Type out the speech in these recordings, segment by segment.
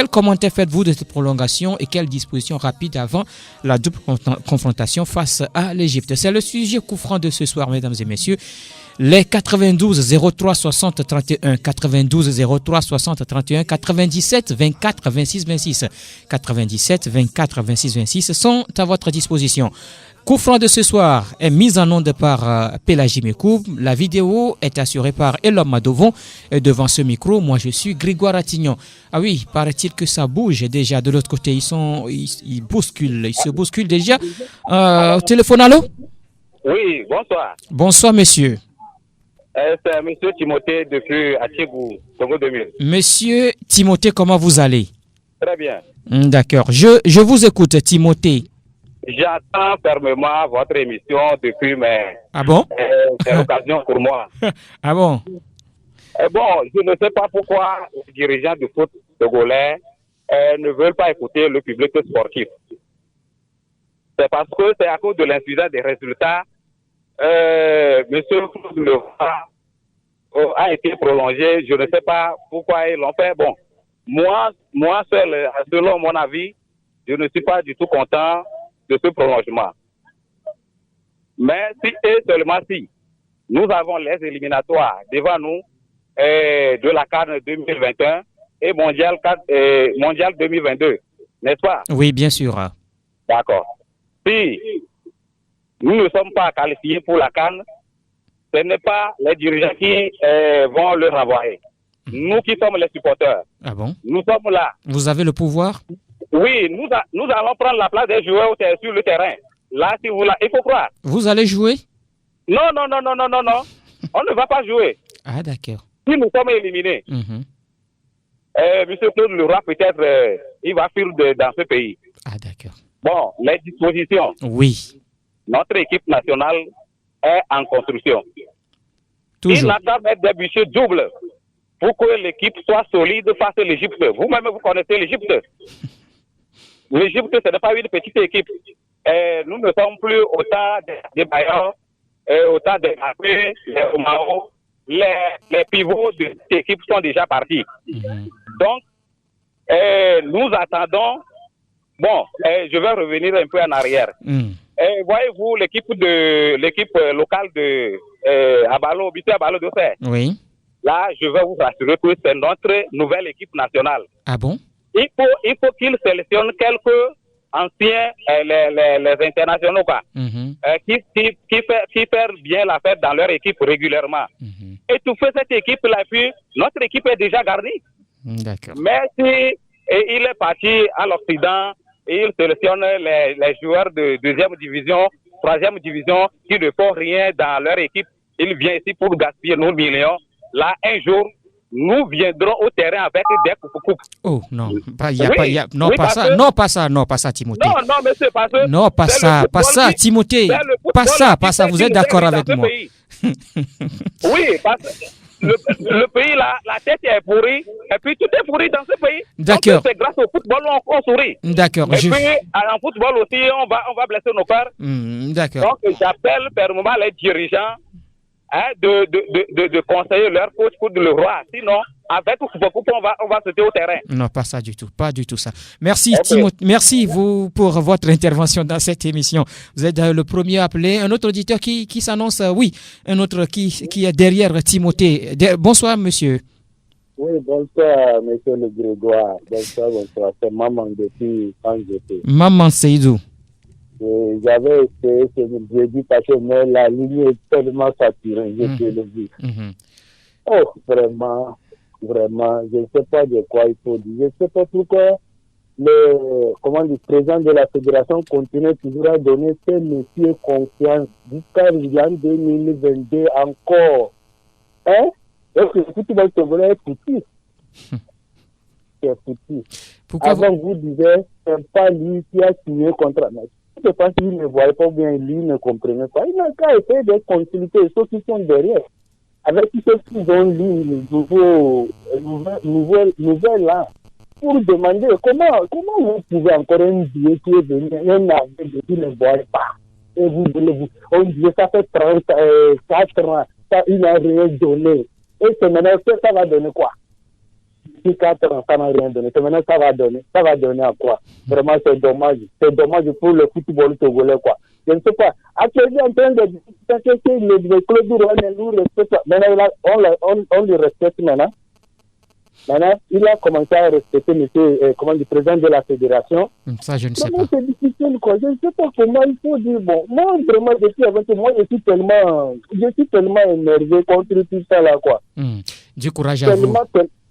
Quel commentaire faites-vous de cette prolongation et quelles dispositions rapides avant la double confrontation face à l'Égypte? C'est le sujet coup franc de ce soir, mesdames et messieurs. Les 92 03 60 31, 92 03 60 31, 97 24 26 26, 97 24 26 26 sont à votre disposition. Coup franc de ce soir est mise en onde par Pélagie Mekoub. La vidéo est assurée par Elom Madovon. Et devant ce micro, moi je suis Grégoire Attignon. Ah oui, paraît-il que ça bouge déjà de l'autre côté. Ils se bousculent déjà. Téléphone, allô? Oui, bonsoir. Bonsoir, monsieur. C'est monsieur Timothée depuis Atchegou, Togo 2000. Monsieur Timothée, comment vous allez? Très bien. D'accord. Je vous écoute, Timothée. J'attends fermement votre émission depuis mai. Ah bon? C'est l'occasion pour moi. Ah bon? Bon, je ne sais pas pourquoi les dirigeants du foot togolais ne veulent pas écouter le public sportif. C'est parce que c'est à cause de l'insuffisance des résultats. Monsieur Leroy a été prolongé. Je ne sais pas pourquoi ils l'ont fait. Bon, moi seul, selon mon avis, je ne suis pas du tout content de ce prolongement. Mais si et seulement si nous avons les éliminatoires devant nous de la CAN 2021 et mondial 2022, n'est-ce pas? Oui, bien sûr. D'accord. Si nous ne sommes pas qualifiés pour la CAN, ce n'est pas les dirigeants qui vont le renvoyer. Nous qui sommes les supporters. Ah bon? Nous sommes là. Vous avez le pouvoir? Oui, nous allons prendre la place des joueurs sur le terrain. Là, si vous il faut croire. Vous allez jouer? Non. On ne va pas jouer. Ah, d'accord. Si nous sommes éliminés, monsieur Claude Leroy, peut-être, il va fuir dans ce pays. Ah, d'accord. Bon, les dispositions. Oui. Notre équipe nationale est en construction. Toujours. Il attend mettre des budgets doubles pour que l'équipe soit solide face à l'Égypte. Vous-même, vous connaissez l'Égypte. L'Égypte, ce n'est pas une petite équipe. Nous ne sommes plus autant des Bayern, autant des Mbappé, les Omaro. Les pivots de cette équipe sont déjà partis. Donc, nous attendons. Bon, je vais revenir un peu en arrière. Voyez-vous l'équipe locale de Abalo, Bité Abalo de Fer. Oui. Là, je vais vous rassurer que c'est notre nouvelle équipe nationale. Ah bon? Il faut qu'il sélectionne quelques anciens, les internationaux, quoi, qui font bien la fête dans leur équipe régulièrement. Et tout fait cette équipe-là, puis notre équipe est déjà garnie. D'accord. Mais si il est parti à l'Occident et il sélectionne les joueurs de deuxième division, troisième division, qui ne font rien dans leur équipe, il vient ici pour gaspiller nos millions. Là, un jour, nous viendrons au terrain avec des coupes. Oh non, pas ça, Timothée. Non, monsieur, parce que non, pas ça, Timothée. Pas ça, vous êtes d'accord avec moi? Oui, parce que le pays, la tête est pourrie, et puis tout est pourri dans ce pays. D'accord. C'est grâce au football qu'on sourit. D'accord. Et puis, en football aussi, on va blesser nos pères. D'accord. Donc, j'appelle fermement les dirigeants de conseiller leur coach pour le roi. Sinon, avec beaucoup, on va sauter au terrain. Non, pas ça du tout. Pas du tout ça. Merci, Timothée. Merci pour votre intervention dans cette émission. Vous êtes le premier appelé. Un autre auditeur qui s'annonce, oui. Un autre qui est derrière Timothée. Bonsoir, monsieur. Oui, bonsoir, monsieur le Grégoire. Bonsoir. C'est Maman depuis quand j'étais. Maman Seydou. J'avais essayé ce jeudi parce que la ligne est tellement saturée, je te le dis. Oh, vraiment, je ne sais pas de quoi il faut dire. Je ne sais pas pourquoi le président de la fédération continue toujours à donner ces messieurs confiance jusqu'à en 2022 encore. Hein? Est-ce que le football togolais est foutu? C'est foutu. Avant, vous disiez, c'est pas lui qui a signé le contrat. Je pense qu'il ne voyait pas bien, lui ne comprenait pas. Il n'a qu'à essayer de consulter ceux qui sont derrière. Avec tous ceux qui ont lu les nouvelles là, pour demander comment vous pouvez encore un billet qui est venu, un avis qui ne voit pas. Et on dit ça fait 34 ans, ça il n'a rien donné. Et c'est maintenant que ça va donner quoi? depuis 4 ans, ça n'a rien donné. Maintenant, ça va donner à quoi? Vraiment, c'est dommage. C'est dommage pour le football togolais, quoi. Je ne sais pas. Actuellement, en train de dire que le club du Rwanda nous respecte. Maintenant, on le respecte maintenant. Maintenant, il a commencé à respecter le président de la fédération. Ça, je ne sais pas. C'est difficile, quoi. Je ne sais pas comment il faut dire. Bon, moi, vraiment, je suis tellement énervé contre tout ça, là, quoi. Du courage à vous.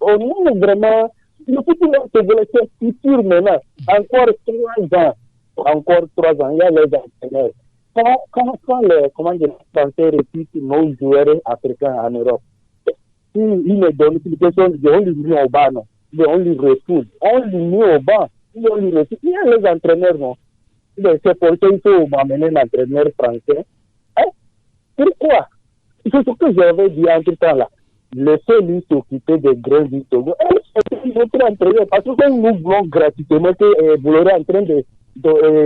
Non, vraiment, le football togolais, c'est futur maintenant. Encore 3 ans, il y a les entraîneurs. Quand les Français recrutent nos joueurs africains en Europe, il me donne une question, on lui met au banc, non. On lui refuse. On lui met au banc. On lui refuse. Il y a les entraîneurs, non. C'est pour ça qu'il faut m'amener un entraîneur français. Hein? Pourquoi? C'est ce que j'avais dit en tout temps là. Laissez-lui s'occuper des grains du Togo. C'est notre entraîneur. Parce que nous voulons gratuitement que vous l'aurez en train de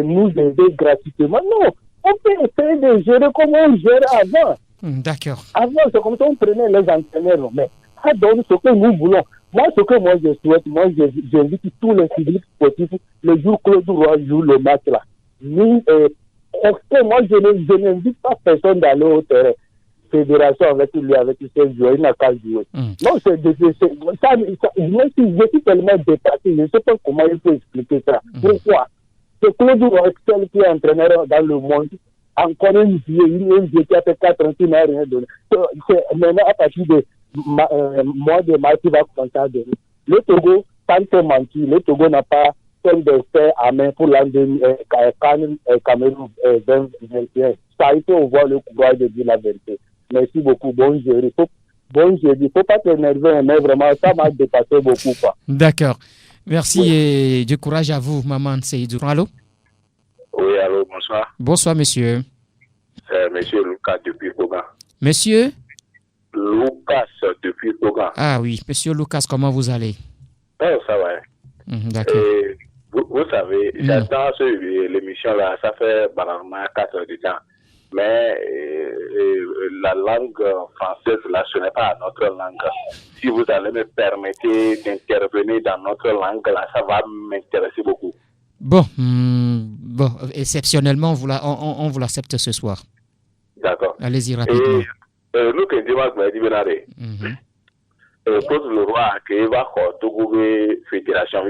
nous aider gratuitement. Non. On peut essayer de gérer comme on gérait avant. D'accord. Avant, c'est comme ça on prenait les entraîneurs. Mais ça donne ce que nous voulons. Moi, ce que moi je souhaite, j'invite tous les publics sportifs, le jour que Claude Roy joue le match là. Parce que moi, je n'invite pas personne d'aller au terrain. Fédération avec lui, avec ses joueurs, il n'a qu'à jouer. Non, moi, je suis tellement dépassé, je ne sais pas comment il faut expliquer ça. Pourquoi? C'est Claude Roy, seul qui est entraîneur dans le monde. Encore une vie qui a fait 4 ans qui n'a rien donné. Maintenant, à partir de mois de mars, il va commencer à donner. Le Togo, tant que menti, le Togo n'a pas fait d'essai à main pour l'an Cameroun 2021. Ça, il faut voir le courage de dire la vérité. Merci beaucoup. Bon jeudi. Il ne faut pas t'énerver, mais vraiment, ça m'a dépassé beaucoup, quoi. D'accord. Merci et du courage à vous, Maman Seydou. Allô? Oui, allô, bonsoir. Bonsoir, monsieur. C'est monsieur Lucas depuis Koga. Monsieur? Lucas depuis Koga. Ah oui, monsieur Lucas, comment vous allez? Oh, ça va. D'accord. Vous savez, j'attends l'émission là, ça fait banalement 4 heures de temps. Mais la langue française, là, ce n'est pas notre langue. Si vous allez me permettre d'intervenir dans notre langue, là, ça va m'intéresser beaucoup. Bon, exceptionnellement, on vous l'accepte ce soir. D'accord. Allez-y rapidement. Nous, que Dimas m'a dit, Claude Leroy, qui va Togo fédération,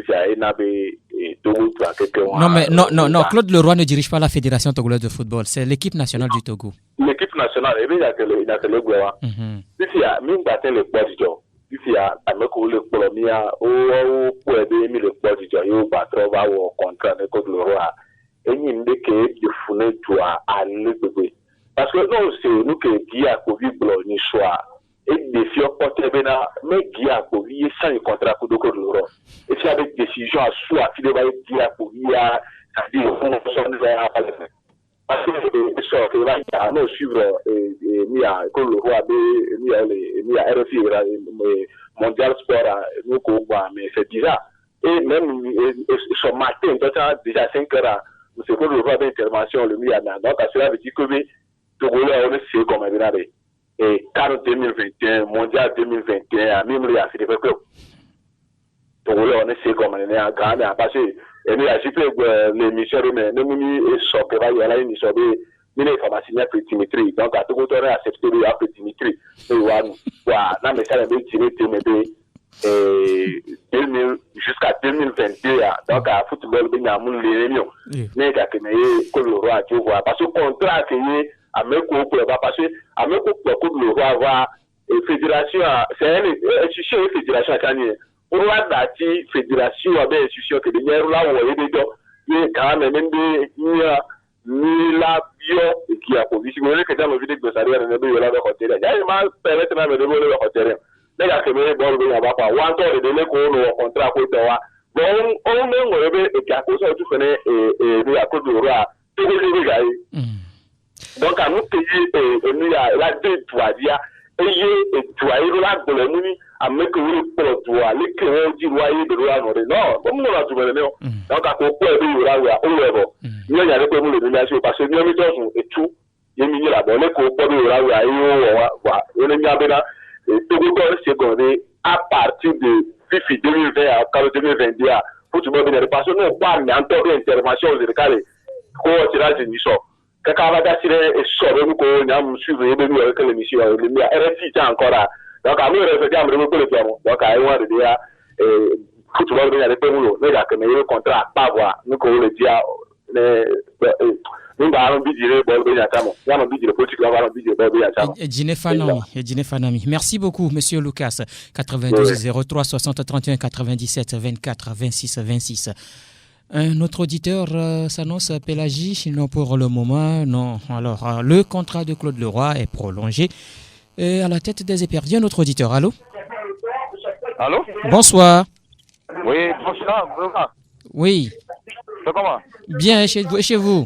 non, Claude Leroy ne dirige pas la fédération togolaise de football, c'est l'équipe nationale du Togo. L'équipe nationale, il y a que le Gouéwa. Ici, il y a même battu le poids du jour. Ici, il y a le Colombien, pour aider le poids du jour, il va battre au contrat de Claude Leroy. Et il y a des fournées doit aller de parce que non, c'est nous qui a Covid ni choix. Et des filles portent bien, mais qui a Covid sans le contrat pour Claude Leroy. Et si avec décision à soi, qui devait être qui a Covid, ça dit au fond, on va pas le faire. Parce que ça, il va y avoir suivre ni à Claude Leroy, ni à RFI, Mondial Sport, nous quoi, mais c'est bizarre. Et même ce matin, déjà 5 heures, M. Claude Leroy d'intervention, le Miana. Donc, cela veut dire que Togolais, on est sûr comme un et CAN 2021, Mondial 2021, même les Africains club. Togolais, on est sûr comme un grand, mais parce que nous avons l'émission, mais nous avons sorti, il y a une émission de l'information pétimétrie. Donc, à tout le monde, on a accepté la pétimétrie. Voilà, mais ça, jusqu'à 2022, donc à football, il y a une réunion. Mais il y a que le roi, parce que le contrat qui est à mes coups, parce que à mes coups, le roi va fédération, c'est une institution fédération canadienne. Pour la date, fédération avec institution que les gens là où il y a des gens, mais quand même, ni la bio qui a position, que dans le vidéo de ça, il y a des gens qui ont été là. Il y a des gens qui ont été là, mais ils ont été là. Les gars qui me bon bien va pas ou encore de donner qu'on a contrat pour toi bon on même rebe et qui a causé tout connaît et à cause de roi tout les gars donc à nous payer nous la deux toi dia et toi il la de l'ennemi à me que vous pour toi les que on dit loyer de roi non comme nous la tout le donc à quoi il là on le bon nous il y a des comme le déménage parce que nous mettons et tout il y a la bonne ko pour là on est bien et Togo c'est gagné à partir de FIFA 2020 à 2022 à football bien parce que nous pas mais en tant qu'intervention de calé ko tira de mission kaka va dasire et so be ko nyam suivre e be nous avec l'émission le mia RFI encore là donc à nous réfléchir à me ko le faire donc à un de dia football bien avec nous mais là que meilleur contrat pas voir nous ko le dia Merci beaucoup, Monsieur Lucas. 92 03 60 31 97 24 26 26. Un autre auditeur s'annonce Pélagie. Non, pour le moment, non. Alors, le contrat de Claude Leroy est prolongé à la tête des éperdus. Un autre auditeur. Allô? Allô? Bonsoir. Oui, bonsoir. Oui. C'est comment? Bien, chez vous?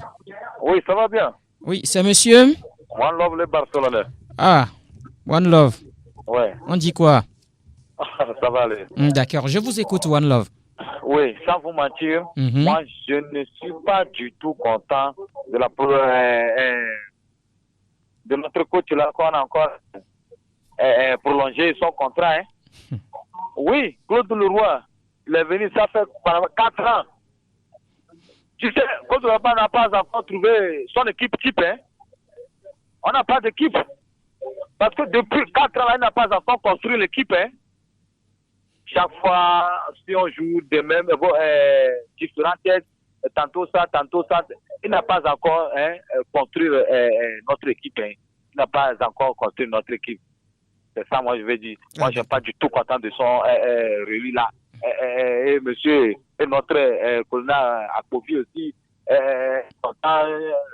Oui, ça va bien. Oui, c'est monsieur? One Love, les Barcelonais. Ah, One Love. Ouais. On dit quoi? Ça va aller. D'accord, je vous écoute, One Love. Oui, sans vous mentir, moi, je ne suis pas du tout content de de notre coach là qu'on a encore prolongé son contrat. Hein. Oui, Claude Leroy, il est venu, ça fait 4 ans. Tu sais, Claude Leroy n'a pas encore trouvé son équipe type. Hein. On n'a pas d'équipe. Parce que depuis 4 ans, il n'a pas encore construit l'équipe. Hein. Chaque fois, si on joue de même, différentes têtes, tantôt ça, il n'a pas encore construit notre équipe. Hein. Il n'a pas encore construit notre équipe. C'est ça, moi, je veux dire. Moi, je ne suis pas du tout content de son réuni là. Et monsieur, et notre colonel Akofi aussi,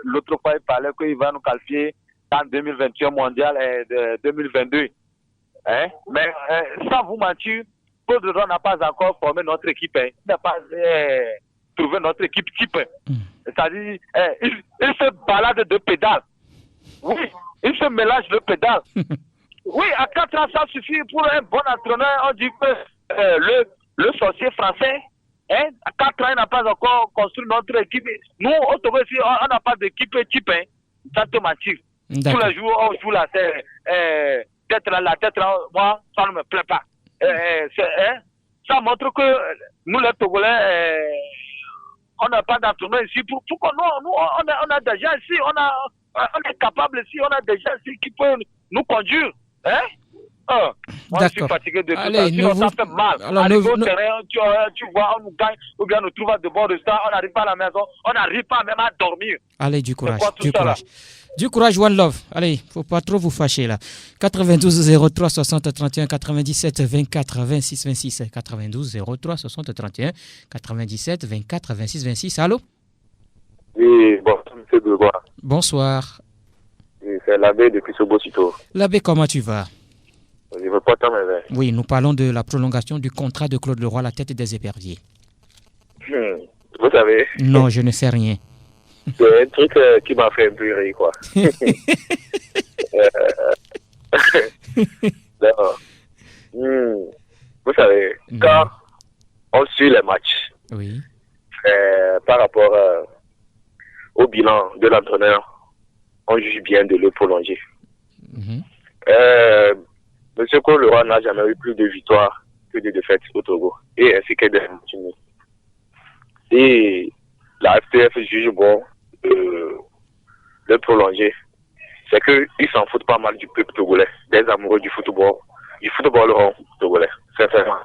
l'autre fois, il parlait qu'il va nous qualifier en 2021 mondial et 2022. Hein? Mais sans vous mentir, Claude Leroy n'a pas encore formé notre équipe. Hein. Il n'a pas trouvé notre équipe type. C'est-à-dire, il se balade de pédales. Oui, il se mélange de pédales. Oui, à 4 ans, ça suffit pour un bon entraîneur. On dit que le sorcier français, hein, à 4 ans, il n'a pas encore construit notre équipe. Nous, au Togo, on n'a pas d'équipe type. Hein. Ça te mentir. Tous les jours, on joue la tête là, moi, ça ne me plaît pas. Ça montre que nous, les Togolais, on n'a pas d'entraîneur ici. Pourquoi nous, on a des gens ici, on est capable ici, on a des gens ici qui peuvent nous conduire. Hein? Moi, je suis fatigué de tout ça. Sinon, ça fait mal. Arriver au terrain, tu vois, on nous gagne, ou bien on nous trouve à de bons résultats, on n'arrive pas à la maison, on n'arrive pas même à dormir. Allez, du courage. Du courage, One Love. Allez, faut pas trop vous fâcher là. 92 03 60 31 97 24 26 26. 92 03 60 31 97 24 26 26. Allô? Oui, bonsoir, monsieur Degois. Bonsoir. Oui, c'est l'abbé depuis Sobosito. L'abbé, comment tu vas? Je veux pas t'en mêler. Oui, nous parlons de la prolongation du contrat de Claude Leroy à la tête des éperviers. Vous savez? Non, je ne sais rien. C'est un truc qui m'a fait un peu rire, quoi. Vous savez, quand on suit les matchs, oui. Par rapport au bilan de l'entraîneur, on juge bien de le prolonger. Monsieur Claude Leroy n'a jamais eu plus de victoires que de défaites au Togo, et ainsi que des matchs. Et la FTF juge bon de prolonger. C'est qu'ils s'en foutent pas mal du peuple togolais, des amoureux du football rond togolais, sincèrement.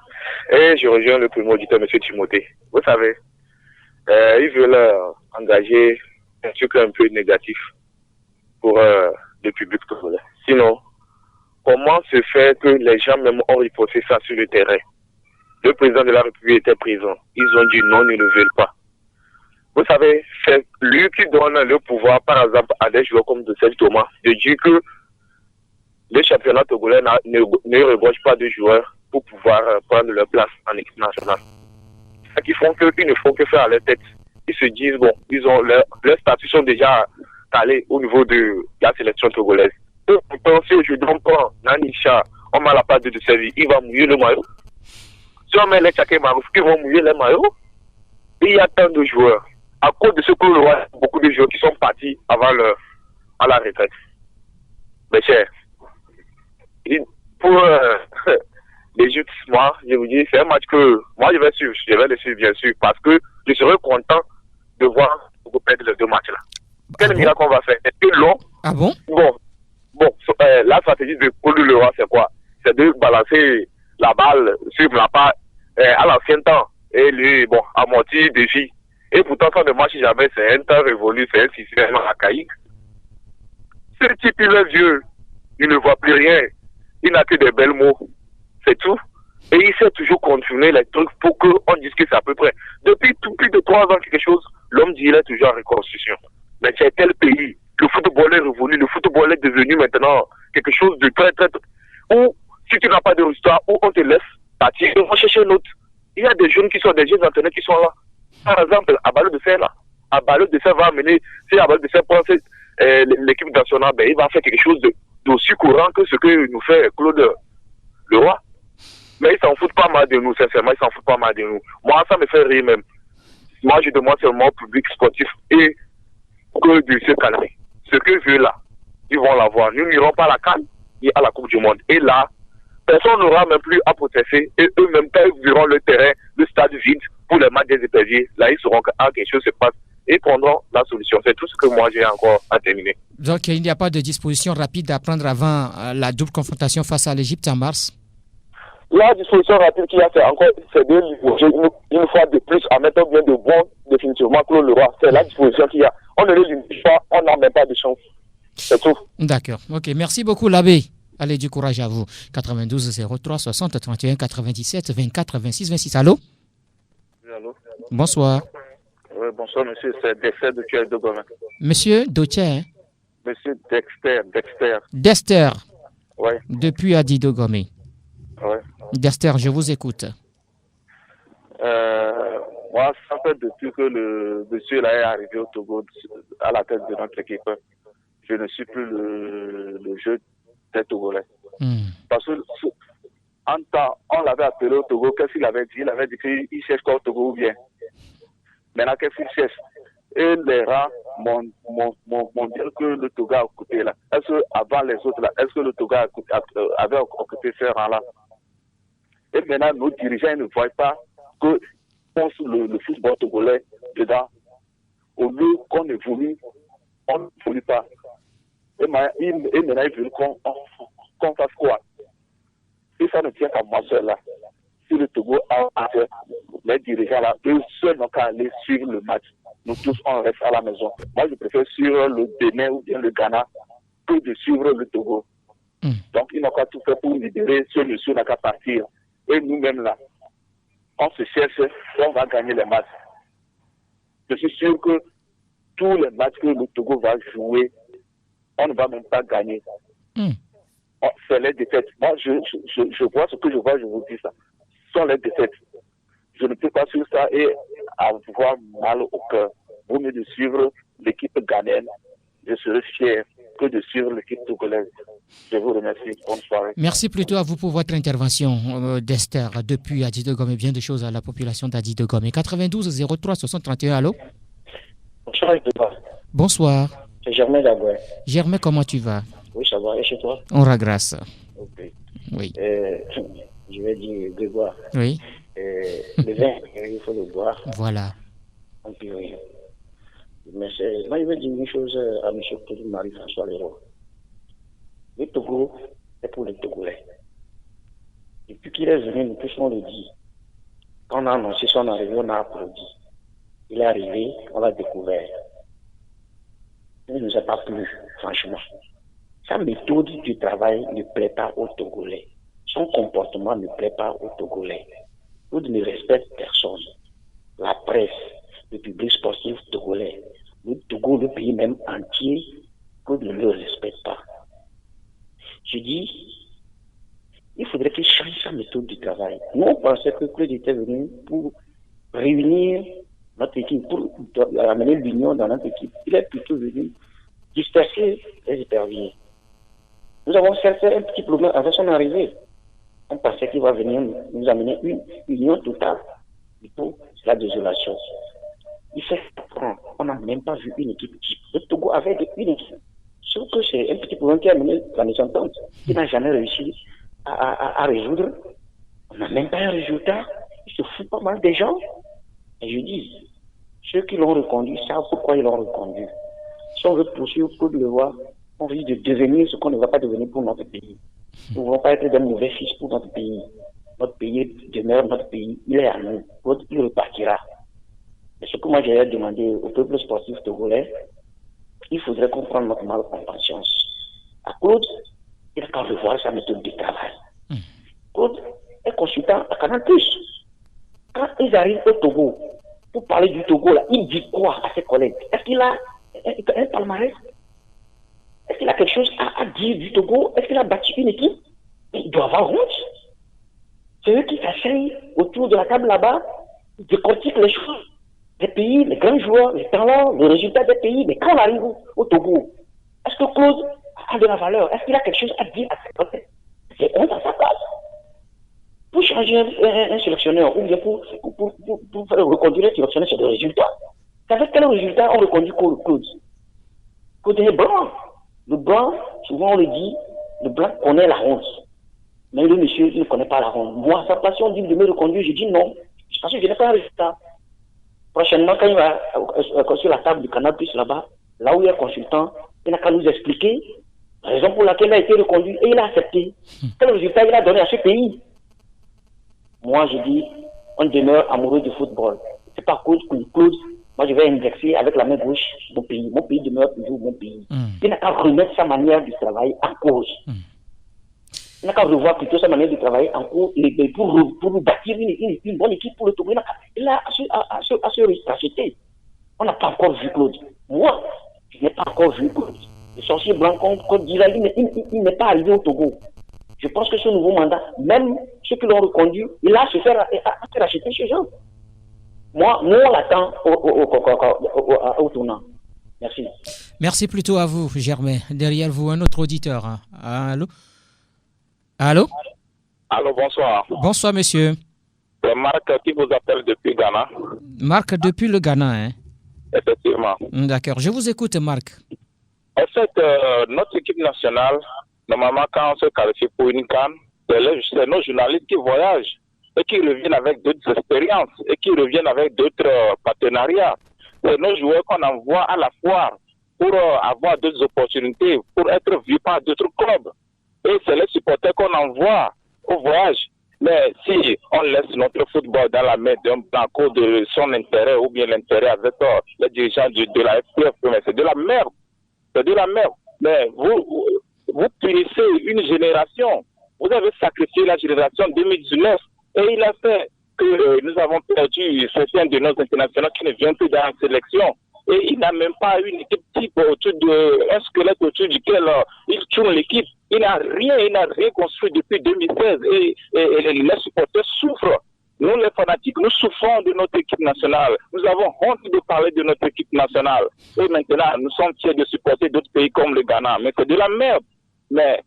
Et je rejoins le premier auditeur, M. Timothée. Vous savez, ils veulent engager un truc un peu négatif pour le public togolais. Sinon, comment se fait que les gens même ont reposé ça sur le terrain? Le président de la République était présent. Ils ont dit non, ils ne veulent pas. Vous savez, c'est lui qui donne le pouvoir, par exemple, à des joueurs comme de Serge Thomas, de dire que le championnat togolais ne regorge pas de joueurs pour pouvoir prendre leur place en équipe nationale. Ce qui font qu'ils ne font que faire à leur tête. Ils se disent, bon, ils ont leurs statuts sont déjà calés au niveau de la sélection togolaise. Pourtant, si aujourd'hui on prend Nanisha, on met la part de service, il va mouiller le maillot. Si on met les Tchaké Marouf, ils vont mouiller les maillots. Il y a tant de joueurs. À cause de ce que l'on voit, beaucoup de joueurs qui sont partis avant à la retraite. Mais cher, pour l'Égypte, moi, je vous dis, c'est un match que moi je vais suivre. Je vais le suivre, bien sûr, parce que je serai content de voir Togo perdre les deux matchs-là. Quel miracle on va faire? Est-ce que long? Ah bon? Bon, la stratégie de Paul Leroy, c'est quoi? C'est de balancer la balle sur la part à l'ancien temps. Et lui, bon, amorti défi. Et pourtant, ça ne marche jamais. C'est un temps révolu, c'est un système archaïque. Ce type, il est vieux. Il ne voit plus rien. Il n'a que des belles mots. C'est tout. Et il sait toujours continuer les trucs pour qu'on dise que c'est à peu près. Depuis plus de 3 ans, quelque chose, l'homme dit qu'il est toujours en reconstruction. Mais c'est tel pays. Le football est révolu. Le football est devenu maintenant quelque chose de très, très... Où, si tu n'as pas de résultat, où on te laisse partir, on va chercher un autre. Il y a des jeunes qui sont, des jeunes entraîneurs qui sont là. Par exemple, à Ballot de Fer, là. À Ballot de Fer va amener, si à Ballot de Fer prend l'équipe nationale, ben, il va faire quelque chose d'aussi courant que ce que nous fait Claude Leroy. Mais il s'en fout pas mal de nous, sincèrement, il s'en fout pas mal de nous. Moi, ça me fait rire même. Moi, je demande seulement au public sportif et que de se calmer. Ce que je veux là, ils vont l'avoir. Nous n'irons pas à la CAN ni à la Coupe du Monde. Et là, personne n'aura même plus à protester. Et eux-mêmes, quand ils verront le terrain, le stade vide pour les matchs des éperviers, là, ils sauront que quelque chose se passe et prendront la solution. C'est tout ce que moi j'ai encore à terminer. Donc, il n'y a pas de disposition rapide à prendre avant la double confrontation face à l'Égypte en mars? La disposition rapide qu'il y a, c'est encore une fois de plus à mettre bien de bon définitivement Claude Leroy. C'est la disposition qu'il y a. On ne le limite pas, on n'a même pas de chance. C'est tout. D'accord. Ok. Merci beaucoup, l'abbé. Allez, du courage à vous. 92 03 60 31 97 24 26 26. Allô? Oui, allô? Bonsoir. Oui, bonsoir, monsieur. C'est Dexter de Tuel de Gomin. Monsieur Dotier. Monsieur Dexter. Dexter. Oui. Depuis Adi Dogomé. Oui. Dexter, je vous écoute. Moi, ça fait depuis que le monsieur là est arrivé au Togo à la tête de notre équipe, je ne suis plus le jeu des Togolais. Parce que en temps, on l'avait appelé au Togo, qu'est-ce qu'il avait dit? Il avait dit qu'il cherche quoi au Togo ou bien. Maintenant, qu'est-ce qu'il cherche? Et les rangs mondiaux que le Togo a occupé là. Est-ce que avant les autres là, est-ce que le Togo avait occupé ces rangs-là? Et maintenant, nos dirigeants ne voient pas que le football togolais dedans. Au lieu qu'on évolue, on n'évolue pas. Et maintenant, ils veulent qu'on fasse quoi? Et ça ne tient qu'à moi seul là. Si le Togo a fait, les dirigeants là, eux seuls n'ont qu'à aller suivre le match. Nous tous, on reste à la maison. Moi, je préfère suivre le Bénin ou bien le Ghana que de suivre le Togo. Donc, ils n'ont qu'à tout faire pour libérer ce monsieur n'a qu'à partir. Et nous-mêmes là, on se cherche, on va gagner les matchs. Je suis sûr que tous les matchs que le Togo va jouer, on ne va même pas gagner. C'est les défaites. Moi, je vois ce que je vois, je vous dis ça. Ce sont les défaites. Je ne peux pas suivre ça et avoir mal au cœur. Vaut mieux de suivre l'équipe ghanéenne. Je serai fier que de suivre l'équipe togolaise. Je vous remercie. Bonne soirée. Merci plutôt à vous pour votre intervention, d'Esther, depuis Adi Dogomé. Bien de choses à la population d'Adi Dogomé. 92 03 60 31. Allô? Bonsoir. Bonsoir. C'est Germain Dagouin. Germain, comment tu vas? Oui, ça va. Et chez toi? On rend grâce. Ok. Oui. Je vais dire Grégoire. Oui. Le vin, il faut le boire. Voilà. En priori. Mais moi, je vais dire une chose à M. Marie-François Leroy. Le Togo est pour les Togolais. Depuis qu'il est venu, nous tous on le dit. Quand on a annoncé son arrivée, on a applaudi. Il est arrivé, on l'a découvert. Il ne nous a pas plu, franchement. Sa méthode du travail ne plaît pas aux Togolais. Son comportement ne plaît pas aux Togolais. Nous ne respectons personne. La presse, le public sportif togolais, le Togo, le pays même entier, que ne le respecte pas. Je dis, il faudrait qu'il change sa méthode du travail. Nous, on pensait que Claude était venu pour réunir notre équipe, pour amener l'union dans notre équipe. Il est plutôt venu disperser les éperviers. Nous avons cherché un petit problème avant son arrivée. On pensait qu'il va venir nous amener une union totale. Du coup, c'est la désolation. Il fait 4 ans, on n'a même pas vu une équipe. Le Togo avait une équipe. Sauf que c'est un petit problème qui a amené la mésentente. Il n'a jamais réussi à résoudre. On n'a même pas un résultat. Il se fout pas mal des gens. Et je dis, ceux qui l'ont reconduit savent pourquoi ils l'ont reconduit. Si on veut poursuivre Claude Leroy, on risque de devenir ce qu'on ne va pas devenir pour notre pays. Nous ne voulons pas être des mauvais fils pour notre pays. Notre pays demeure notre pays. Il est à nous. Claude, il repartira. Mais ce que moi j'ai demandé au peuple sportif togolais, il faudrait qu'on prenne notre mal en conscience. À Claude, il a qu'à revoir sa méthode de travail. Claude est consultant à Canal+. Quand ils arrivent au Togo, pour parler du Togo, là, il dit quoi à ses collègues? Est-ce qu'il a un palmarès? Est-ce qu'il a quelque chose à dire du Togo? Est-ce qu'il a bâti une équipe? Il doit avoir honte. C'est eux qui s'asseyent autour de la table là-bas, ils décortiquent les choses. Les pays, les grands joueurs, les talents, les résultats des pays. Mais quand on arrive au Togo, est-ce que Claude a de la valeur? Est-ce qu'il a quelque chose à dire à ses collègues? C'est honte à sa place. Pour changer un sélectionneur, ou bien pour faire reconduire un sélectionneur, c'est des résultats. C'est avec quel résultat on reconduit Claude? Claude est blanc. Le blanc, souvent on le dit, le blanc connaît la honte. Mais le monsieur, il ne connaît pas la honte. Moi, à sa place, on dit de me reconduire, je dis non. Parce que je n'ai pas un résultat. Prochainement, quand il va sur la table du Canal+, là-bas, là où il y a un consultant, il n'a qu'à nous expliquer la raison pour laquelle il a été reconduit et il a accepté. Quel résultat il a donné à ce pays? Moi, je dis, on demeure amoureux du football. C'est pas Claude. Moi, je vais indexer avec la main gauche mon pays. Mon pays demeure toujours mon pays. Il n'a qu'à remettre sa manière de travailler en cause. Il n'a qu'à revoir plutôt sa manière de travailler en cause pour bâtir une bonne équipe pour le Togo. Il a à se racheter. On n'a pas encore vu Claude. Moi, je n'ai pas encore vu Claude. Le sorcier blanc qu'on dirait, il n'est pas arrivé au Togo. Je pense que ce nouveau mandat, même ceux qui l'ont reconduit, il a à se racheter chez eux. Moi, nous, on l'attend au tournant. Merci. Merci plutôt à vous, Germain. Derrière vous, un autre auditeur. Allô? Allô? Allô, bonsoir. Bonsoir, monsieur. C'est Marc qui vous appelle depuis Ghana. Marc, depuis le Ghana, hein? Effectivement. D'accord. Je vous écoute, Marc. En fait, notre équipe nationale, normalement, quand on se qualifie pour une CAN, c'est nos journalistes qui voyagent et qui reviennent avec d'autres expériences et qui reviennent avec d'autres partenariats. C'est nos joueurs qu'on envoie à la foire pour avoir d'autres opportunités, pour être vus par d'autres clubs. Et c'est les supporters qu'on envoie au voyage. Mais si on laisse notre football dans la main d'un blanco de son intérêt ou bien l'intérêt avec les dirigeants de la FPF, c'est de la merde. C'est de la merde. Mais vous punissez une génération. Vous avez sacrifié la génération 2019 et il a fait que nous avons perdu certains de nos internationaux qui ne viennent plus dans la sélection. Et il n'a même pas une équipe type autour un squelette autour duquel il tourne l'équipe. Il n'a rien construit depuis 2016 et les supporters souffrent. Nous, les fanatiques, nous souffrons de notre équipe nationale. Nous avons honte de parler de notre équipe nationale. Et maintenant, nous sommes fiers de supporter d'autres pays comme le Ghana. Mais c'est de la merde. Mais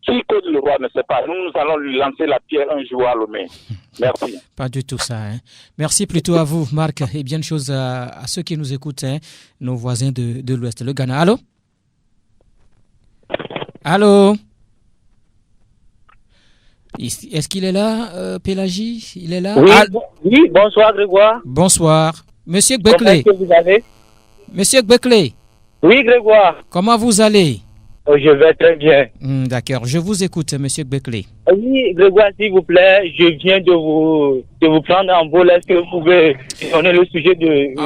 si Claude Leroy ne sait pas, nous allons lui lancer la pierre un jour à Lomé. Merci. Pas du tout ça. Hein. Merci plutôt à vous, Marc. Et bien de choses à ceux qui nous écoutent, hein, nos voisins de l'Ouest, le Ghana. Allô? Allô? Est-ce qu'il est là, Pélagie? Il est là? Oui, bonsoir Grégoire. Bonsoir. Monsieur Gbekle. Comment est-ce que vous allez? Monsieur Gbekle. Oui, Grégoire. Comment vous allez? Je vais très bien. D'accord, je vous écoute, monsieur Gbekle. Oui, Grégoire, s'il vous plaît, je viens de vous prendre en vol. Est-ce que vous pouvez donner le sujet du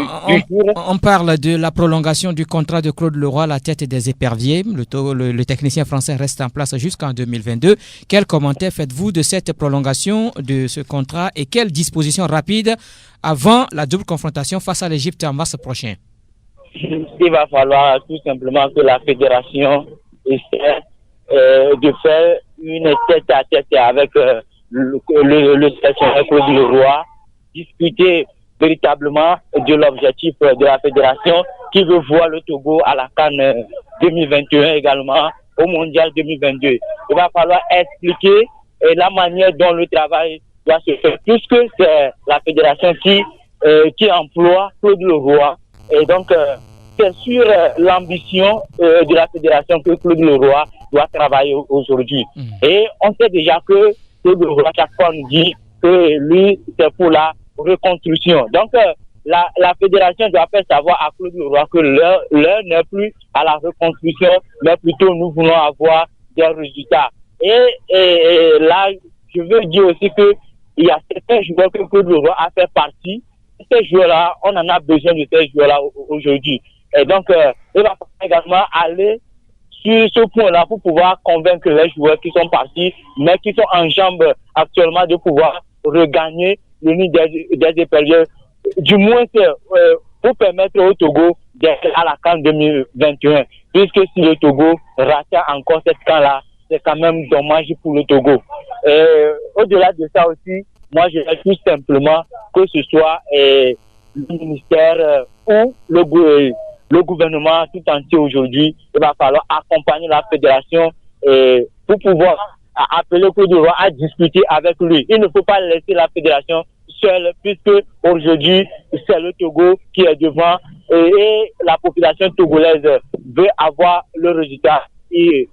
jour? On parle de la prolongation du contrat de Claude Leroy à la tête des éperviers. Le technicien français reste en place jusqu'en 2022. Quel commentaire faites-vous de cette prolongation de ce contrat et quelles dispositions rapides avant la double confrontation face à l'Égypte en mars prochain? Il va falloir tout simplement que la fédération essaie de faire une tête-à-tête avec le sélectionneur Claude Leroy, discuter véritablement de l'objectif de la fédération qui veut voir le Togo à la CAN 2021 également, au Mondial 2022. Il va falloir expliquer la manière dont le travail doit se faire, puisque c'est la fédération qui emploie Claude Leroy. Et donc, c'est sur l'ambition de la fédération que Claude Leroy doit travailler aujourd'hui. Et on sait déjà que Claude Leroy, à chaque fois, nous dit que lui, c'est pour la reconstruction. Donc, la fédération doit faire savoir à Claude Leroy que l'heure n'est plus à la reconstruction, mais plutôt nous voulons avoir des résultats. Et là, je veux dire aussi que il y a certains joueurs que Claude Leroy a fait partie. Ces joueurs-là, on en a besoin de ces joueurs-là aujourd'hui. Et donc, il va également aller sur ce point-là pour pouvoir convaincre les joueurs qui sont partis, mais qui sont en jambes actuellement de pouvoir regagner le nid des épérieurs. Du moins, pour permettre au Togo d'être à la CAN 2021. Puisque si le Togo rate encore cette CAN-là, c'est quand même dommage pour le Togo. Au-delà de ça aussi, moi, je dirais tout simplement que ce soit le ministère ou le gouvernement tout entier aujourd'hui, il va falloir accompagner la fédération pour pouvoir appeler Claude Leroy à discuter avec lui. Il ne faut pas laisser la fédération seule, puisque aujourd'hui, c'est le Togo qui est devant et la population togolaise veut avoir le résultat. Et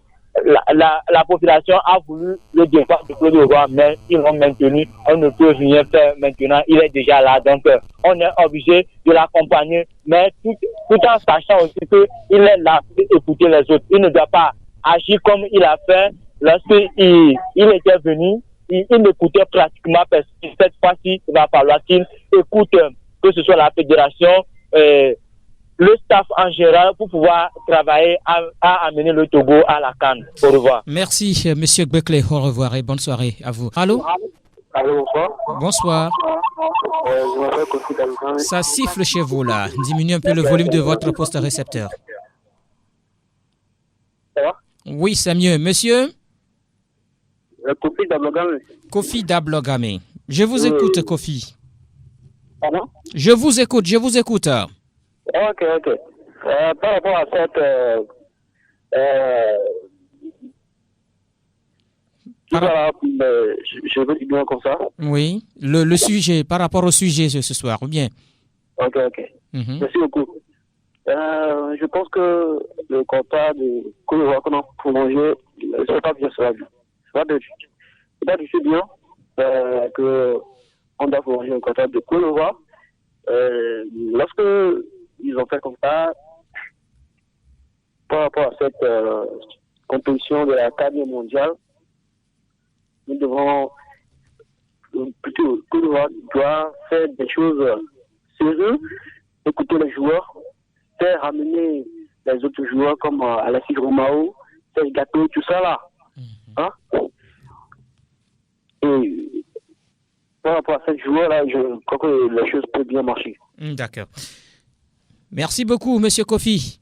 la population a voulu le départ de Claude Leroy, mais ils l'ont maintenu. On ne peut rien faire maintenant. Il est déjà là. Donc, on est obligé de l'accompagner, mais tout en sachant aussi qu'il est là pour écouter les autres. Il ne doit pas agir comme il a fait lorsqu'il était venu. Il n'écoutait pratiquement personne. Cette fois-ci, il va falloir qu'il écoute, que ce soit la fédération, le staff en général, pour pouvoir travailler à amener le Togo à la CAN. Au revoir. Merci, Monsieur Gbekle. Au revoir et bonne soirée à vous. Allô? Allô, bonsoir. Bonsoir. Je m'appelle Kofi Dablogame. Ça siffle chez vous là. Diminuez un peu le volume de votre poste récepteur. Ça va? Oui, c'est mieux. Monsieur? Kofi Dablogame. Kofi Dablogame. Je vous écoute, Kofi. Pardon? Je vous écoute. Ok. Par rapport à cette... je veux dire bien comme ça. Oui, le sujet, par rapport au sujet ce soir, ou bien? Ok. Merci beaucoup. Je pense que le contrat de Claude Leroy qu'on a prolongé, c'est pas bien cela. C'est pas du tout bien qu'on doit prolonger le contrat de Claude Leroy. Lorsque ils ont fait comme ça, par rapport à cette compétition de la CAN mondiale, nous devons plutôt, Claude Leroy doit faire des choses sérieuses, écouter les joueurs, faire ramener les autres joueurs comme Alexis Romao, Serge Gâteau, tout ça là. Hein? Et par rapport à ces joueurs-là, je crois que les choses peuvent bien marcher. D'accord. Merci beaucoup, Monsieur Kofi.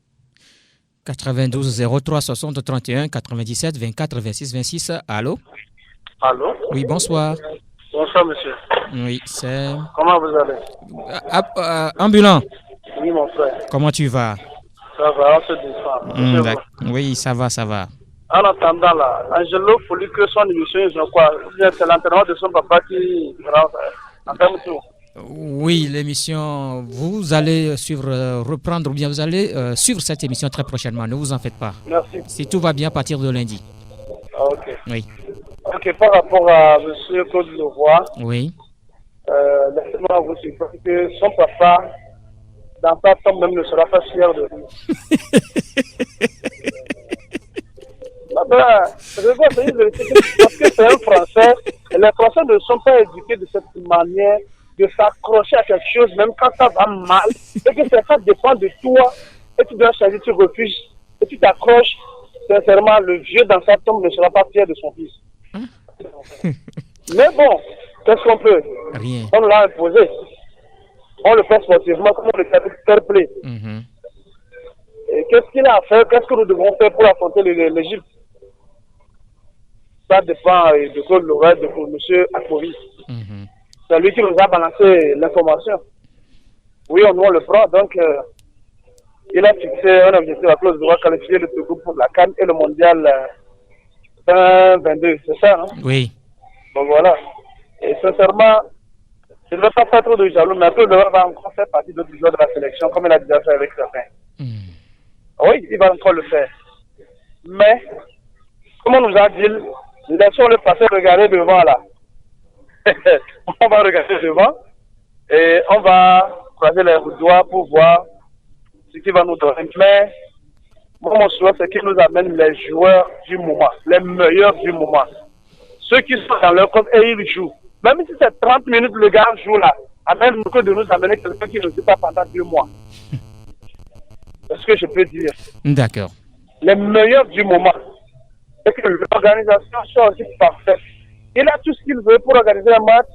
92 03 60 31 97 24 26 26. Allô? Allô? Oui, bonsoir. Bonsoir, monsieur. Oui, c'est... Comment vous allez? Ambulant. Oui, mon frère. Comment tu vas? Ça va, on se défend. Oui, ça va. En attendant, là, Angelo Foli, que son émission, ils ont quoi? C'est l'entraînement de son papa qui en termes tout. Oui, l'émission, vous allez reprendre, ou bien vous allez suivre cette émission très prochainement, ne vous en faites pas. Merci. Si tout va bien à partir de lundi. Ok. Oui. Ok, par rapport à M. Claude Leroy, oui. laissez-moi vous dire que son papa, dans sa tombe même, ne sera pas fier de lui. Parce que c'est un Français, et les Français ne sont pas éduqués de cette manière de s'accrocher à quelque chose, même quand ça va mal, et que ça dépend de toi, et tu dois choisir, tu refuses, et tu t'accroches. Sincèrement, le vieux dans sa tombe ne sera pas fier de son fils. Mais bon, qu'est-ce qu'on peut? Rien. On l'a imposé. On le fait sportivement, comme on le fait fair play. Et qu'est-ce qu'il a à faire? Qu'est-ce que nous devons faire pour affronter l'Égypte? Ça dépend de Claude Leroy, de M. Akpovi. C'est lui qui nous a balancé l'information. Oui, on le prend, donc il a fixé un objectif à Claude Leroy, qualifier le Togo pour la CAN et le mondial 2022, c'est ça, hein? Oui. Donc voilà. Et sincèrement, je ne veux pas faire trop de jaloux, mais Claude Leroy va encore faire partie d'autres joueurs de la sélection, comme il a déjà fait avec certains. Oui, il va encore le faire. Mais, comme on nous a dit, Laissons-le passer, regarder devant là. On va regarder devant et on va croiser les doigts pour voir ce qui va nous donner. Mais moi, mon souhait, c'est qu'il nous amène les joueurs du moment, les meilleurs du moment. Ceux qui sont dans leur compte et ils jouent. Même si c'est 30 minutes, le gars joue là. Amène que de nous amener quelqu'un qui ne joue pas pendant 2 mois. C'est ce que je peux dire. D'accord. Les meilleurs du moment. Et que l'organisation soit aussi parfaite. Il a tout ce qu'il veut pour organiser un match.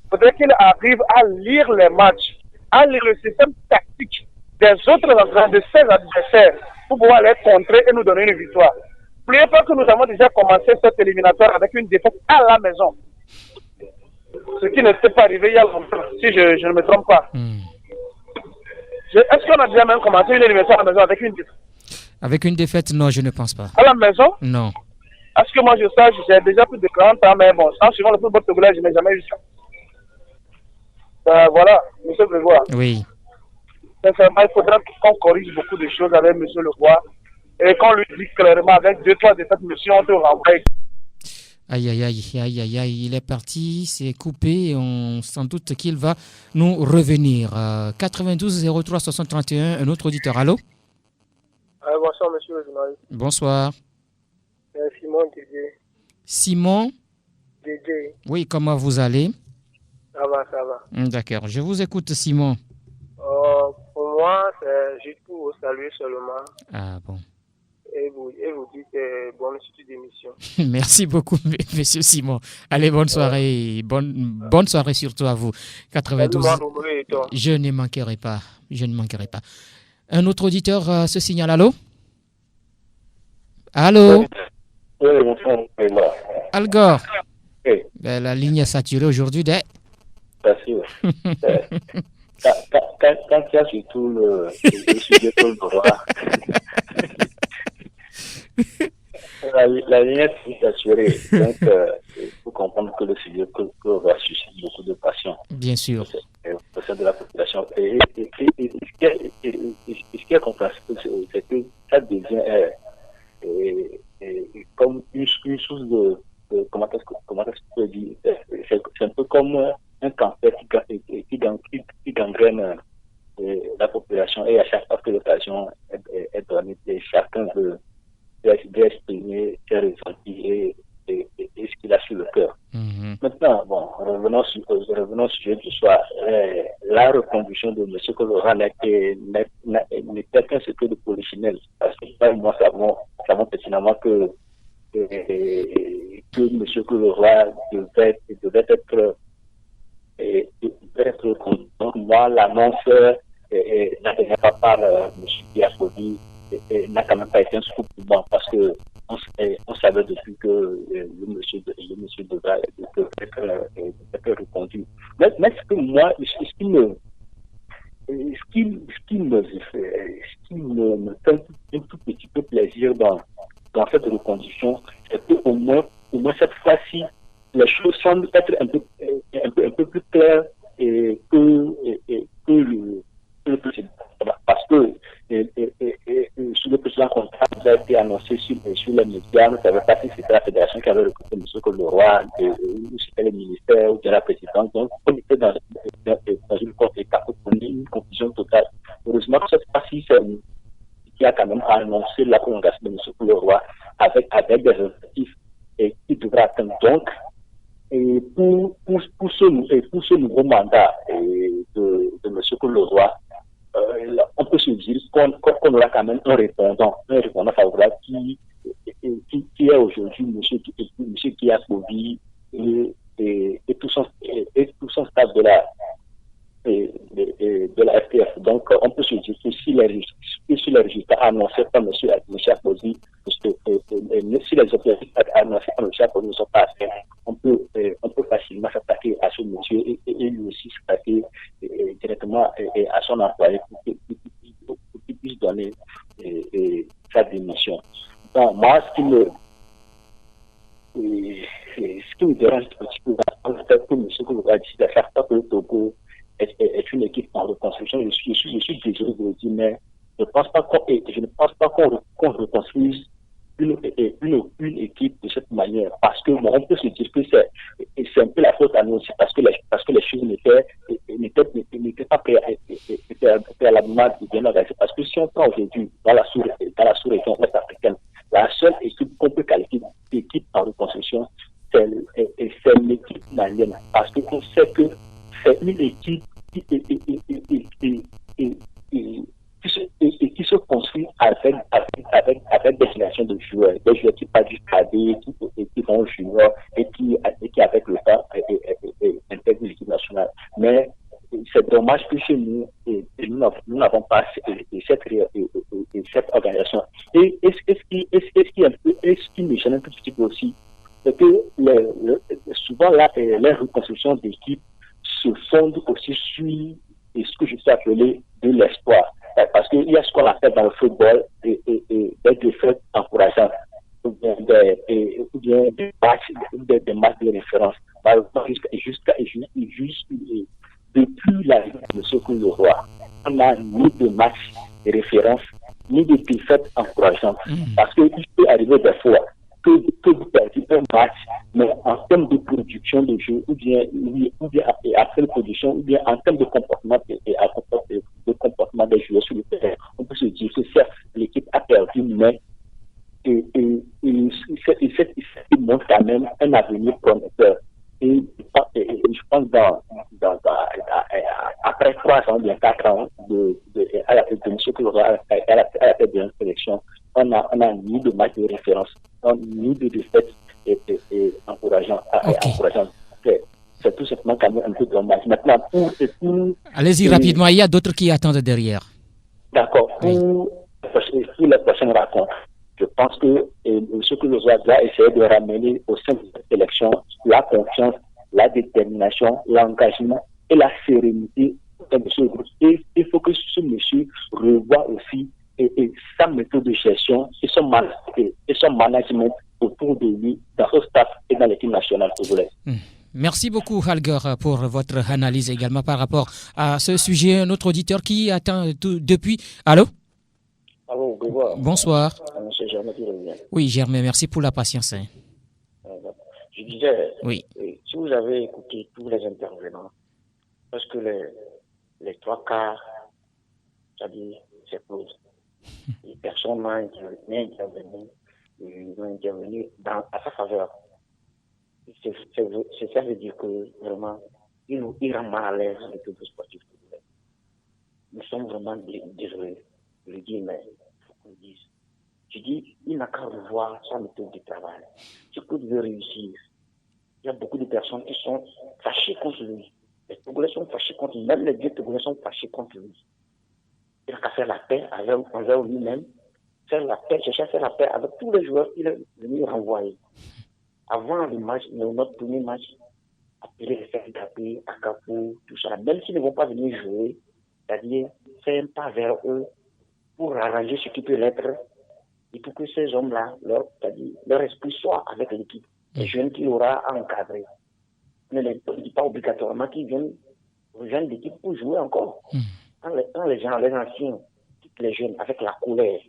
Il faudrait qu'il arrive à lire les matchs, à lire le système tactique des autres entraîneurs, de ses adversaires, pour pouvoir les contrer et nous donner une victoire. N'oubliez pas que nous avons déjà commencé cette éliminatoire avec une défaite à la maison. Ce qui n'était pas arrivé il y a longtemps, si je ne me trompe pas. Est-ce qu'on a déjà même commencé une élimination à la maison avec une défaite? Avec une défaite, non, je ne pense pas. À la maison? Non. Est-ce que moi je sache, j'ai déjà plus de 40 ans, mais bon, en suivant le football togolais, je n'ai jamais eu ça. Voilà, monsieur le roi. Oui. Sincèrement, il faudra qu'on corrige beaucoup de choses avec monsieur le roi et qu'on lui dise clairement avec 2-3 défaites, monsieur, on te renvoie. Aïe, aïe, aïe, aïe, aïe, aïe, il est parti, c'est coupé, on s'en doute qu'il va nous revenir. 92 03 60 31, un autre auditeur, allô? Bonsoir, monsieur le journaliste. Bonsoir. Simon Dédé. Simon? Dédé. Oui, comment vous allez? Ça va, ça va. D'accord, je vous écoute, Simon. Pour moi, c'est juste pour vous saluer seulement. Ah bon. Et vous dire bonne suite d'émission. Merci beaucoup, monsieur Simon. Allez, bonne soirée. Bonne soirée surtout à vous. 92. Je ne manquerai pas. Je ne manquerai pas. Un autre auditeur se signale. Allô? Allô? Oui, bonsoir. Algor. Oui. Ben, la ligne est saturée aujourd'hui. Merci. Quand il y a surtout le sujet de le droit, la ligne est saturée. Donc, il faut comprendre que le sujet va susciter beaucoup de passion. Bien sûr. Au sein de la population. Et ce qui est compréhensible, c'est que ça devient comme une source de comment est-ce que je peux dire, c'est un peu comme un cancer qui gangrène la population, et à chaque fois que l'occasion est donnée, chacun veut exprimer ses ressentis et ce qu'il a sur le cœur. Maintenant, bon, revenons au sujet du soir. La reconduction de M. Colora n'était qu'un secret de polichinelle. Parce que moi, savons pertinemment que M. Colora devait être conduit. Donc, moi, l'annonce n'atteint pas par M. Diakoli n'a quand même pas été un scoop pour moi, parce que on savait depuis que le monsieur devrait être reconduit. Mais ce que moi, ce qui me fait un tout petit peu plaisir dans cette reconduction, c'est qu'au moins cette fois-ci, les choses semblent être un peu plus claires que le précédent. Parce que sur le précédent contrat qui a été annoncé sur les médias, on ne savait pas si c'était la fédération qui avait recruté M. Colora, ou c'était le ministère, ou bien la présidente. Donc, on était dans une confusion totale. Heureusement que cette fois-ci, c'est qui a quand même annoncé la prolongation de M. Colora avec des objectifs qui devraient atteindre. Donc, et pour ce nouveau mandat de M. Colora, on peut se dire qu'on aura quand même un répondant favorable qui est aujourd'hui M. Kiakovi et tout son staff de la FPF. Donc, on peut se dire que si les résultats annoncés par M. Kiakovi, si les objectifs annoncés par M. Kiakovi ne sont pas faits, on peut facilement s'attaquer à ce monsieur et lui aussi s'attaquer directement à son employé pour qu'il puisse donner sa démission. Donc, moi, ce qui me dérange un petit peu, c'est que M. Kouloura dit à chaque fois que le Togo est une équipe en reconstruction. Je suis désolé de le dire, mais je ne pense pas qu'on reconstruise une équipe de cette manière. Parce que on peut se dire que c'est un peu la faute à nous aussi, parce que les choses n'étaient pas préalablement bien organisées. Parce que si on prend aujourd'hui dans la sous-région ouest africaine, la seule équipe qu'on peut qualifier d'équipe en reconstruction, c'est l'équipe malienne. Parce qu'on sait que c'est une équipe qui se construit avec des générations de joueurs, des joueurs qui partent du cadet, qui vont au junior et qui avec le temps intègrent l'équipe nationale. Mais c'est dommage que chez nous, nous n'avons pas cette organisation. Et ce qui me gêne un petit peu aussi, c'est que souvent là, les reconstructions d'équipes se fondent aussi sur ce que je sais appeler de l'espoir. Parce qu'il y a ce qu'on appelle dans le football des défaites encourageantes ou bien des matchs de référence. Par exemple, depuis la vie de Secours le Roi, on n'a ni de matchs de référence, ni de défaites encourageantes. Parce qu'il peut arriver des fois que vous perdez un match, mais en termes de production de jeu, ou bien après la production, ou bien en termes de comportement comportement des joueurs sur le terrain, on peut se dire que certes, l'équipe a perdu, mais il montre quand même un avenir prometteur. Et je pense après 3 ans, bien 4 ans à la tête de M. Koulora, à la tête de la sélection, on a ni de match de référence, ni de défaite encourageant. C'est tout simplement quand même un peu dommage. Maintenant, allez-y rapidement, il y a d'autres qui attendent derrière. D'accord. Pour les prochaines rencontres, je pense que M. Koulora doit essayer de ramener au sein de cette sélection la confiance, la détermination, l'engagement et la sérénité de ce groupe. Et il faut que ce monsieur revoie aussi sa méthode de gestion et son management autour de lui, dans son staff et dans l'équipe nationale congolaise. Merci beaucoup, Halger, pour votre analyse également par rapport à ce sujet. Un autre auditeur qui attend depuis. Allô? Allô, bonsoir. Bonsoir. Monsieur Germain qui revient. Oui, Germain, merci pour la patience. Je disais, oui. Si vous avez écouté tous les intervenants, parce que les 3 quarts, c'est-à-dire, c'est close. Et personne n'a intervenu à sa faveur. Ça veut dire que vraiment, il rend mal à l'aise avec le sportif. Nous sommes vraiment désolés de le dire, mais il faut qu'on le dise. Je dis, il n'a qu'à revoir sa méthode de travail. Ce que veut réussir. Il y a beaucoup de personnes qui sont fâchées contre lui. Les Togolais sont fâchés contre lui. Même les vieux Togolais sont fâchés contre lui. Il n'a qu'à faire la paix envers lui-même, chercher à faire la paix avec tous les joueurs qu'il est venu renvoyer. Avant le match, notre premier match, appeler les faire taper, à Capou, tout ça. Même s'ils ne vont pas venir jouer, c'est-à-dire faire un pas vers eux pour arranger ce qui peut l'être et pour que ces hommes-là, leur esprit soit avec l'équipe. Les jeunes qu'il aura à encadrer. Ne les dit pas obligatoirement qu'ils viennent rejoindre l'équipe pour jouer encore. Quand les gens, les anciens, les jeunes, avec la colère,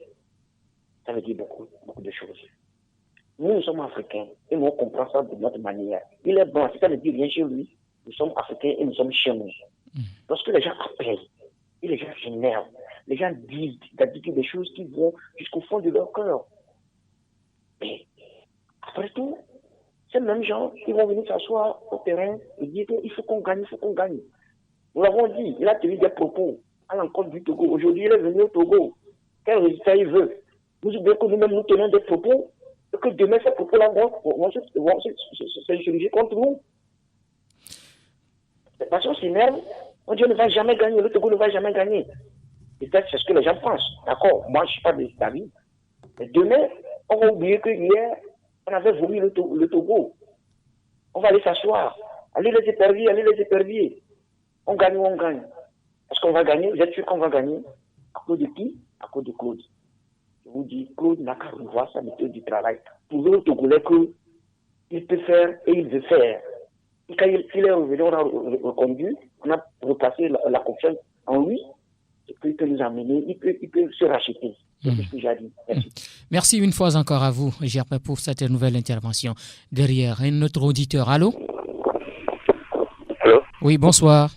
ça veut dire beaucoup de choses. Nous sommes africains et nous comprenons ça de notre manière. Il est bon, ça ne dit rien chez lui. Nous sommes africains et nous sommes chez nous. Lorsque les gens appellent, et les gens s'énervent, les gens disent des choses qui vont jusqu'au fond de leur cœur. Mais après tout, ces mêmes gens, ils vont venir s'asseoir au terrain et dire qu'il faut qu'on gagne, il faut qu'on gagne. Nous l'avons dit, il a tenu des propos à l'encontre du Togo. Aujourd'hui, il est venu au Togo. Quel résultat il veut? Nous oublions que nous-mêmes, nous tenons des propos et que demain, ces propos-là vont se diriger contre nous. Les personnes s'énervent. On dit on ne va jamais gagner, le Togo ne va jamais gagner. Et peut-être c'est ce que les gens pensent. D'accord, moi je ne suis pas de cet avis. Mais demain, on va oublier que hier, on avait vomi le Togo. On va aller s'asseoir. Allez les épervier. On gagne ou on gagne. Est-ce qu'on va gagner? Vous êtes sûr qu'on va gagner? À cause de qui? À cause de Claude. Je vous dis, Claude n'a qu'à revoir sa méthode du travail. Pour le Togolais qu'il peut faire et il veut faire. Et quand il est revenu, on a reconduit, on a replacé la confiance en lui. peut nous amener, il peut se racheter. C'est ce que j'ai dit. Merci. Merci une fois encore à vous, Germain, pour cette nouvelle intervention. Derrière, un autre auditeur. Allô? Allô? Oui, bonsoir.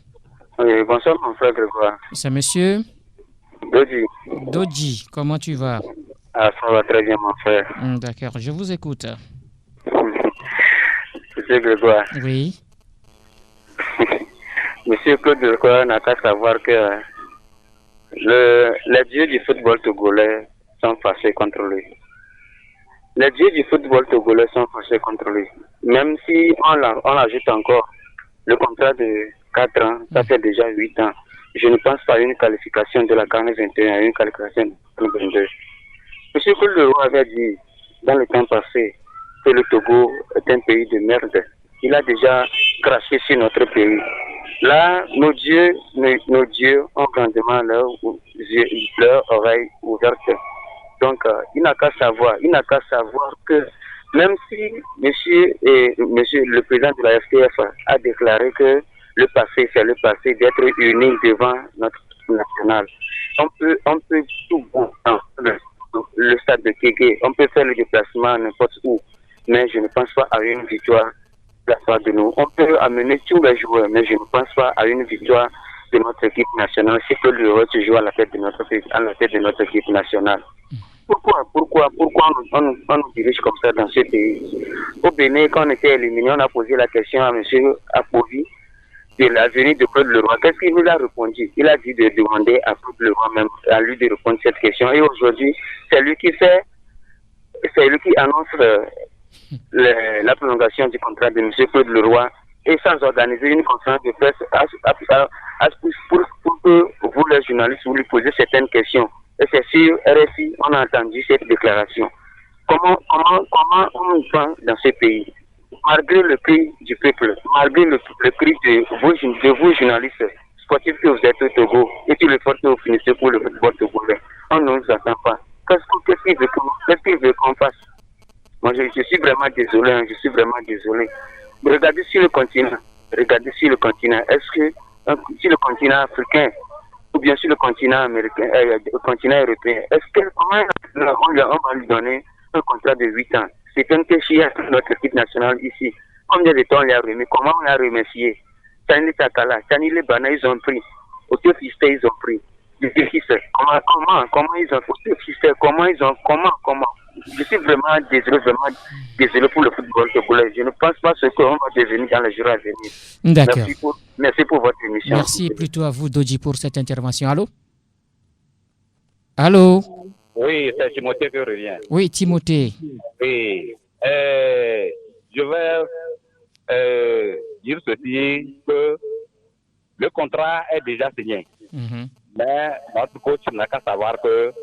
Oui, bonsoir, mon frère Grégoire. C'est monsieur? Dodji. Dodji, comment tu vas? Ah, ça va très bien, mon frère. D'accord, je vous écoute. Monsieur Grégoire. Oui. Monsieur Claude Grégoire n'a qu'à savoir que les dieux du football togolais sont fâchés contre lui. Les dieux du football togolais sont fâchés contre lui. Même si on ajoute encore le contrat de 4 ans, ça fait déjà 8 ans. Je ne pense pas à une qualification de la CAN 21, à une qualification de la 22. Monsieur Claude Grégoire avait dit dans le temps passé que le Togo est un pays de merde. Il a déjà craché sur notre pays. Là, nos dieux ont grandement leurs oreilles ouvertes. Donc, il n'a qu'à savoir que même si monsieur le président de la FTF a déclaré que le passé, c'est le passé d'être unis devant notre national. On peut tout bon dans le stade de Kéké, on peut faire le déplacement n'importe où, mais je ne pense pas à une victoire de la part de nous. On peut amener tous les joueurs, mais je ne pense pas à une victoire de notre équipe nationale si que le se joue à la tête de notre équipe nationale. Pourquoi on nous dirige comme ça dans ce pays? Au Bénin, quand on était éliminé, on a posé la question à M. Apovi de l'avenir de Claude Leroy. Qu'est-ce qu'il nous a répondu? Il a dit de demander à Claude Leroy même, à lui de répondre à cette question. Et aujourd'hui, c'est lui qui annonce la prolongation du contrat de M. Claude Leroy et sans organiser une conférence de presse pour que vous, les journalistes, vous lui posez certaines questions. Et c'est sur RFI, on a entendu cette déclaration. Comment on vend dans ce pays? Malgré le cri du peuple, malgré le cri de vous journalistes sportifs que vous êtes au Togo et tout l'effort que vous finissez pour le football togolais, on ne nous attend pas. Qu'est-ce qu'il veut qu'on fasse? Moi, je suis vraiment désolé, Regardez sur le continent. Est-ce que sur le continent africain ou bien sur le continent américain, le continent européen, comment on va lui donner un contrat de 8 ans? C'est un péché à notre équipe nationale ici. Combien de temps on l'a remis? Comment on l'a remercié? Tani Takala, Tani Lebana, ils ont pris. Autofiste, ils ont pris. Comment ils ont autofiste? Comment? Je suis vraiment désolé pour le football togolais. Je ne pense pas ce qu'on va devenir dans les jours à venir. D'accord. Merci pour votre émission. Merci plutôt à vous, Dodji, pour cette intervention. Allô? Oui, c'est Timothée qui revient. Oui, Timothée. Oui. Je vais dire ceci, que le contrat est déjà signé. Mais notre coach n'a qu'à savoir que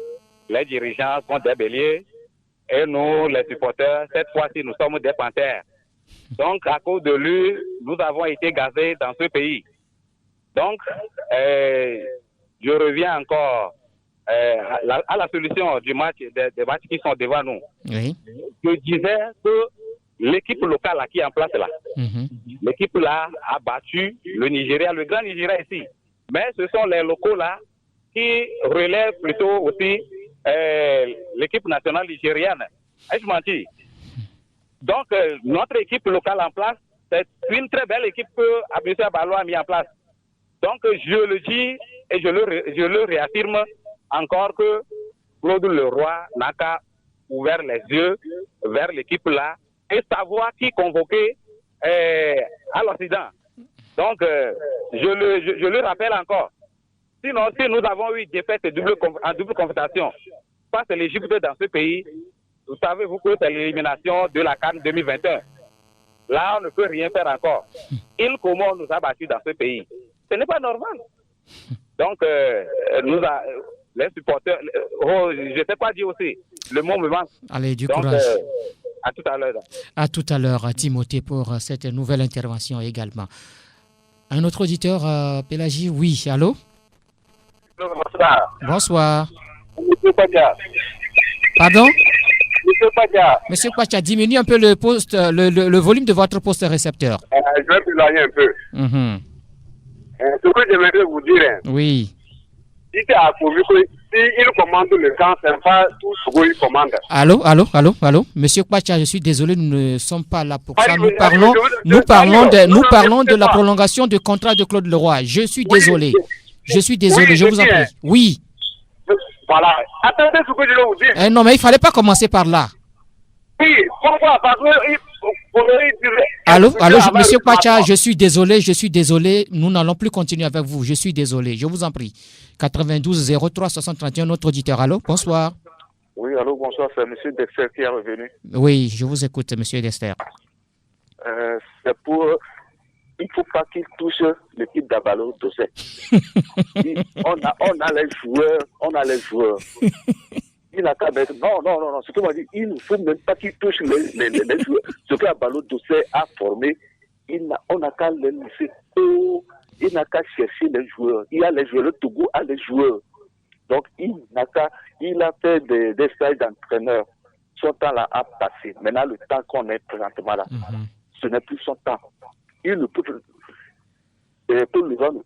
les dirigeants sont des béliers et nous, les supporters, cette fois-ci, nous sommes des panthères. Donc, à cause de lui, nous avons été gazés dans ce pays. Donc, je reviens encore à la solution du match, des matchs qui sont devant nous. Oui. Je disais que l'équipe locale qui est en place là, l'équipe là a battu le Nigeria, le grand Nigeria ici. Mais ce sont les locaux là qui relèvent plutôt aussi l'équipe nationale nigériane. Ai-je menti? Donc, notre équipe locale en place, c'est une très belle équipe que M. Abalo a mis en place. Donc, je le dis et je le réaffirme encore que Claude Leroy n'a qu'à ouvrir les yeux vers l'équipe là et savoir qui convoquer à l'Occident. Donc, je le rappelle encore. Sinon, si nous avons eu défaite en double confrontation face à l'Égypte dans ce pays, vous savez-vous que c'est l'élimination de la CAN 2021. Là, on ne peut rien faire encore. Il comment nous a battus dans ce pays. Ce n'est pas normal. Donc, les supporters, je ne sais pas dire aussi, le mot me manque. Allez, du donc, courage. À tout à l'heure. À tout à l'heure, Timothée, pour cette nouvelle intervention également. Un autre auditeur, Pélagie, oui, allô? Bonsoir. Bonsoir. Monsieur Pacha. Pardon? Monsieur Pacha. Monsieur Pacha, diminue un peu le volume de votre poste récepteur. Je vais m'éloigner un peu. Ce que j'aimerais vous dire, oui. il a pourvu qu'il commande le camp, c'est pas tout ce qu'il commande. Allô, Monsieur Kwacha, je suis désolé, nous ne sommes pas là pour ça. Nous parlons de la prolongation du contrat de Claude Leroy. Je suis désolé, je vous en prie. Oui. Voilà. Attendez ce que je vais vous dire. Non, mais il fallait pas commencer par là. Oui, pourquoi? Parce que Allô, Monsieur Kwacha, je suis désolé, nous n'allons plus continuer avec vous, je suis désolé, je vous en prie. 92 03 631, notre auditeur, allô, bonsoir. Oui, allô, bonsoir, c'est M. Dexter qui est revenu. Oui, je vous écoute, M. Dexter. C'est pour... Il ne faut pas qu'il touche l'équipe d'Abalo Dossé. on a les joueurs. Il n'a qu'à mettre... Non, ce que m'a dit, il ne faut même pas qu'il touche les joueurs. Ce que Abalo Dossé a formé, on n'a qu'à les laisser. Il n'a qu'à chercher les joueurs. Il y a les joueurs, le Togo a les joueurs. Donc, il a fait des stages d'entraîneur. Son temps là a passé. Maintenant, le temps qu'on est présentement là, ce n'est plus son temps. Il ne peut ne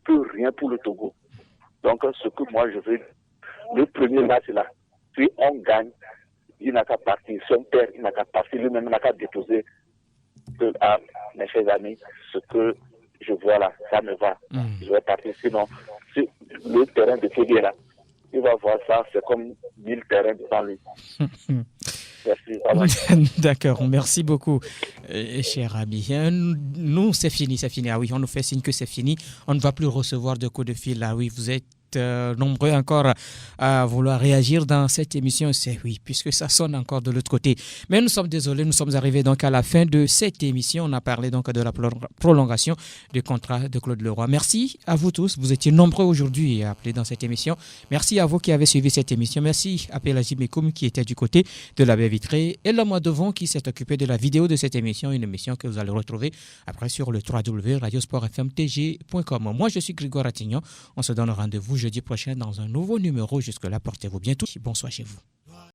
peut rien pour le Togo. Donc, ce que moi je veux, le premier match là, puis on gagne, il n'a qu'à partir. Son père, il n'a qu'à partir. Lui-même, n'a qu'à déposer à mes chers amis ce que je vois là. Ça me va. Je vais partir. Sinon, le terrain de Kégué là, il va voir ça, c'est comme 1000 terrains devant lui. Merci. D'accord, merci beaucoup, cher ami. Nous, c'est fini. Ah oui, on nous fait signe que c'est fini. On ne va plus recevoir de coups de fil. Ah oui, vous êtes nombreux encore à vouloir réagir dans cette émission. C'est oui, puisque ça sonne encore de l'autre côté. Mais nous sommes désolés, nous sommes arrivés donc à la fin de cette émission. On a parlé donc de la prolongation du contrat de Claude Leroy. Merci à vous tous. Vous étiez nombreux aujourd'hui à appeler dans cette émission. Merci à vous qui avez suivi cette émission. Merci à Pélagie Mekoum qui était du côté de la baie vitrée et Lama Devon qui s'est occupé de la vidéo de cette émission. Une émission que vous allez retrouver après sur le www.radiosportfmtg.com. Moi, je suis Grégoire Attignon. On se donne rendez-vous jeudi prochain dans un nouveau numéro. Jusque-là, portez-vous bien tous. Bonsoir chez vous.